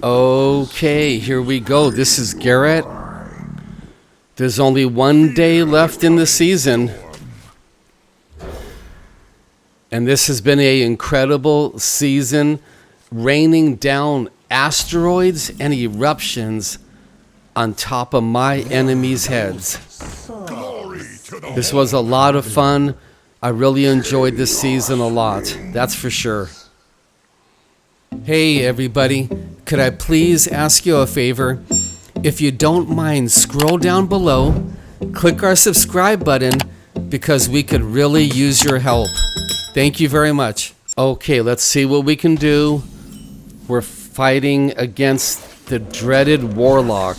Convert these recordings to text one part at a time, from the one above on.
Okay, here we go. This is Garrett. There's only one day left in the season. And this has been an incredible season, raining down asteroids and eruptions on top of my enemies' heads. This was a lot of fun. I really enjoyed this season a lot, that's for sure. Hey everybody, could I please ask you a favor? If you don't mind, scroll down below, click our subscribe button, because we could really use your help. Thank you very much. Okay, let's see what we can do. We're fighting against the dreaded Warlock.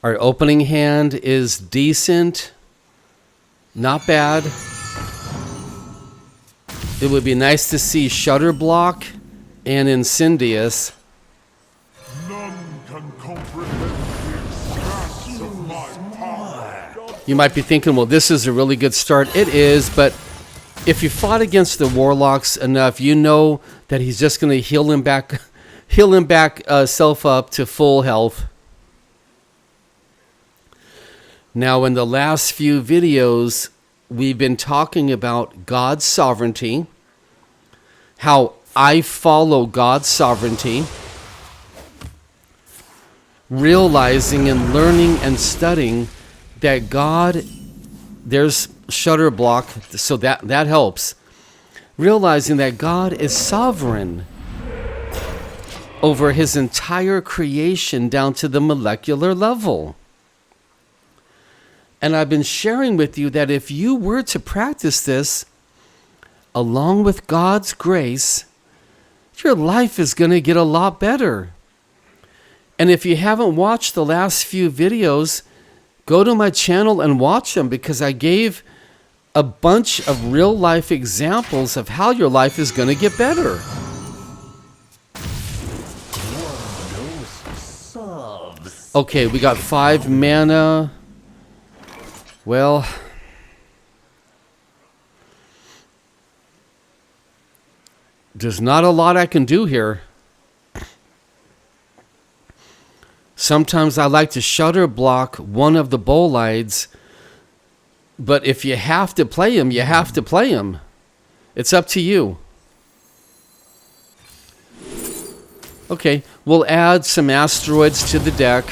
Our opening hand is decent, not bad. It would be nice to see Shutter Block and Incendious. None can comprehend the expanse of my power. You might be thinking, well, this is a really good start. It is, but if you fought against the Warlocks enough, you know that he's just going to heal him back self up to full health. Now, in the last few videos, we've been talking about God's sovereignty, how I follow God's sovereignty, realizing and learning and studying that God, there's Shutter Block, so that helps. Realizing that God is sovereign over his entire creation down to the molecular level. And I've been sharing with you that if you were to practice this, along with God's grace, your life is going to get a lot better. And if you haven't watched the last few videos, go to my channel and watch them, because I gave a bunch of real life examples of how your life is going to get better. Okay, we got 5 mana. Well, there's not a lot I can do here. Sometimes I like to Shutter Block one of the bolides, but if you have to play him, you have to play him. It's up to you. Okay, we'll add some asteroids to the deck.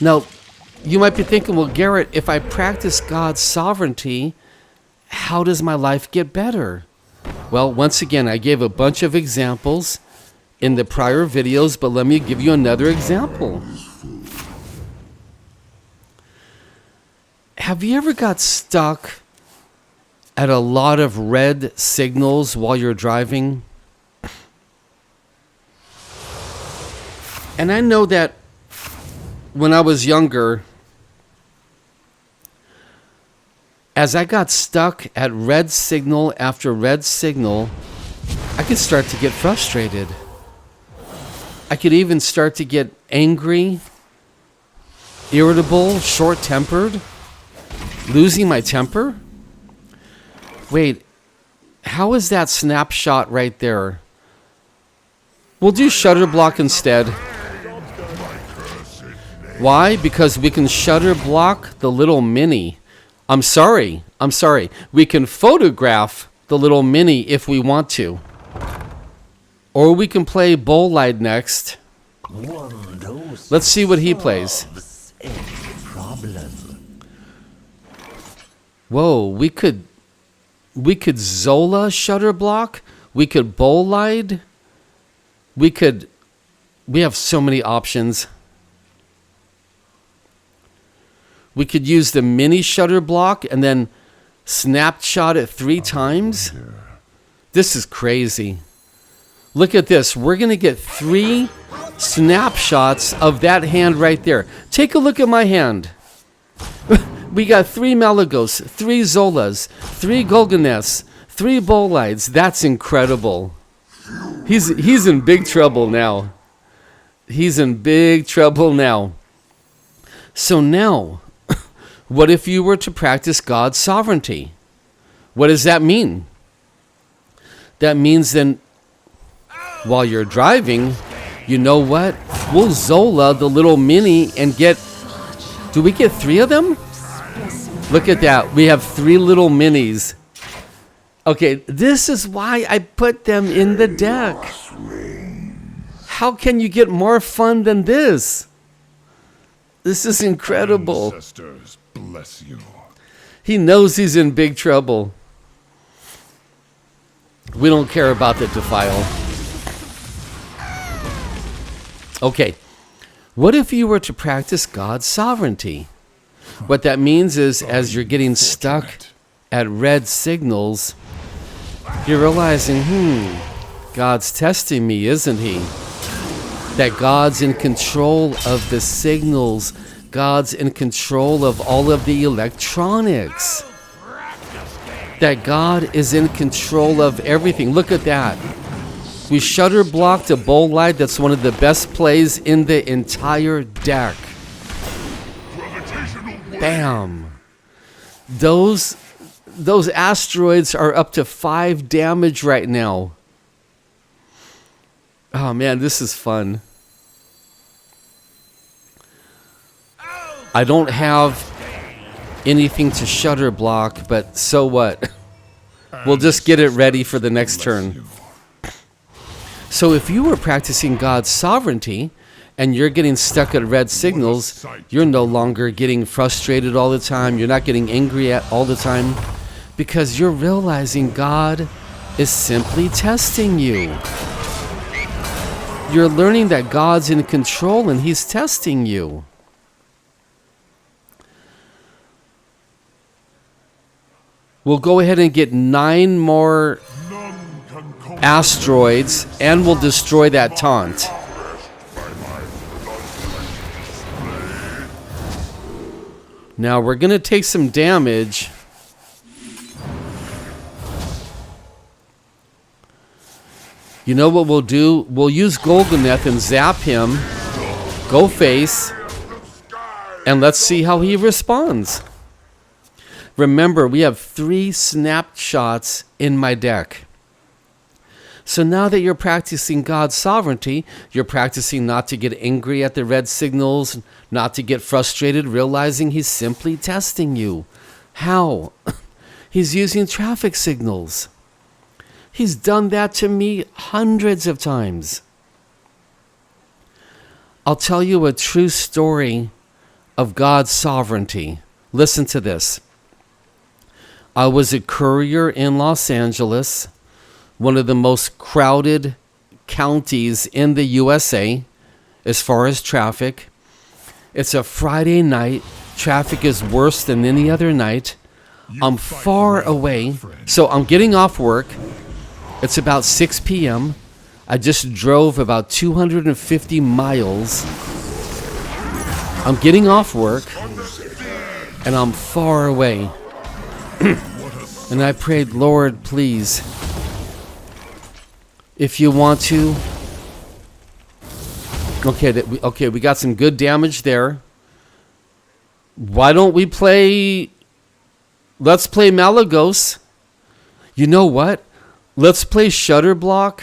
Now, you might be thinking, well, Garrett, if I practice God's sovereignty, how does my life get better? Well, once again, I gave a bunch of examples in the prior videos, but let me give you another example. Have you ever got stuck at a lot of red signals while you're driving? And I know that when I was younger, as I got stuck at red signal after red signal, I could start to get frustrated. I could even start to get angry, irritable, short-tempered, losing my temper. Wait, how is that snapshot right there? We'll do Shutter Block instead. Why? Because we can Shutter Block the little mini. I'm sorry. We can photograph the little mini if we want to. Or we can play Bolide next. Let's see what he plays. Whoa, we could Zola Shutter Block. We could Bolide. We have so many options. We could use the mini Shutter Block and then snapshot it 3 times. This is crazy. Look at this. We're going to get 3 snapshots of that hand right there. Take a look at my hand. We got 3 Malygos, 3 Zolas, 3 Golganes, 3 Bolides. That's incredible. He's in big trouble now. He's in big trouble now. So now, What if you were to practice God's sovereignty? What does that mean? That means then, while you're driving, you know what? We'll Zola the little mini and get... Do we get 3 of them? Look at that. We have 3 little minis. Okay, this is why I put them in the deck. How can you get more fun than this? This is incredible. Ancestors bless you. He knows he's in big trouble. We don't care about the defile. Okay, what if you were to practice God's sovereignty? What that means is, as you're getting stuck at red signals, you're realizing, God's testing me, isn't he? That God's in control of the signals. God's in control of all of the electronics. That God is in control of everything. Look at that. We shutter blocked a bowl light. That's one of the best plays in the entire deck. Bam. Those asteroids are up to 5 damage right now. Oh man, this is fun. I don't have anything to shutter block, but so what? We'll just get it ready for the next turn. So if you were practicing God's sovereignty and you're getting stuck at red signals, you're no longer getting frustrated all the time. You're not getting angry all the time, because you're realizing God is simply testing you. You're learning that God's in control and he's testing you. We'll go ahead and get 9 more asteroids and we'll destroy that taunt. Now we're going to take some damage. You know what we'll do? We'll use Golganeth and zap him. Go face. And let's see how he responds. Remember, we have 3 snapshots in my deck. So now that you're practicing God's sovereignty, you're practicing not to get angry at the red signals, not to get frustrated, realizing he's simply testing you. How? He's using traffic signals. He's done that to me hundreds of times. I'll tell you a true story of God's sovereignty. Listen to this. I was a courier in Los Angeles, one of the most crowded counties in the USA as far as traffic. It's a Friday night. Traffic is worse than any other night. I'm far away, so I'm getting off work. It's about 6 p.m. I just drove about 250 miles. I'm getting off work, and I'm far away. And I prayed, Lord, please, if you want to. Okay, we got some good damage there. Why don't we play... Let's play Malygos. You know what? Let's play Shutter Block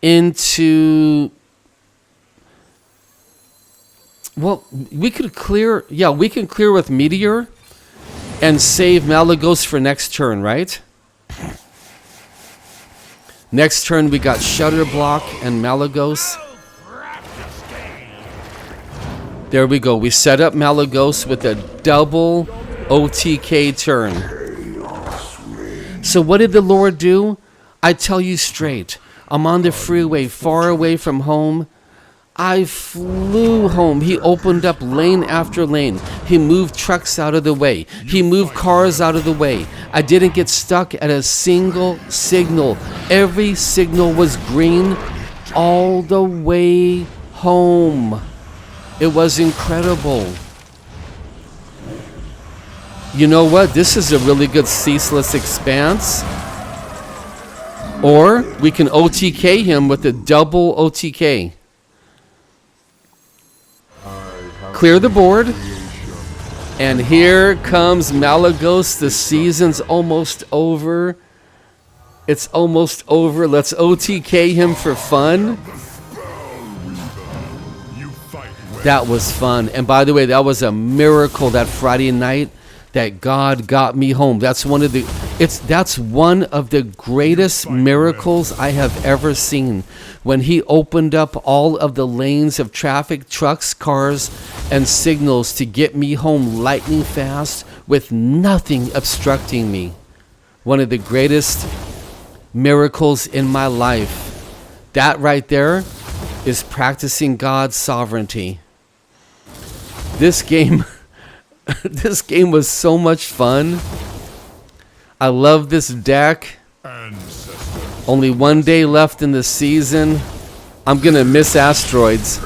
into... Well, we could clear... Yeah, we can clear with Meteor and save Malygos for next turn, right? Next turn we got Shutter Block and Malygos. There we go. We set up Malygos with a double OTK turn. So what did the Lord do? I tell you straight. I'm on the freeway, far away from home. I flew home. He opened up lane after lane. He moved trucks out of the way. He moved cars out of the way. I didn't get stuck at a single signal. Every signal was green all the way home. It was incredible. You know what? This is a really good Ceaseless Expanse. Or we can OTK him with a double OTK. Clear the board. And here comes Malygos. The season's almost over. It's almost over. Let's OTK him for fun. That was fun. And by the way, that was a miracle that Friday night that God got me home. That's one of the greatest miracles I have ever seen. When he opened up all of the lanes of traffic, trucks, cars, and signals to get me home lightning fast with nothing obstructing me. One of the greatest miracles in my life. That right there is practicing God's sovereignty. This game was so much fun. I love this deck. Only one day left in the season. I'm gonna miss Asteroids.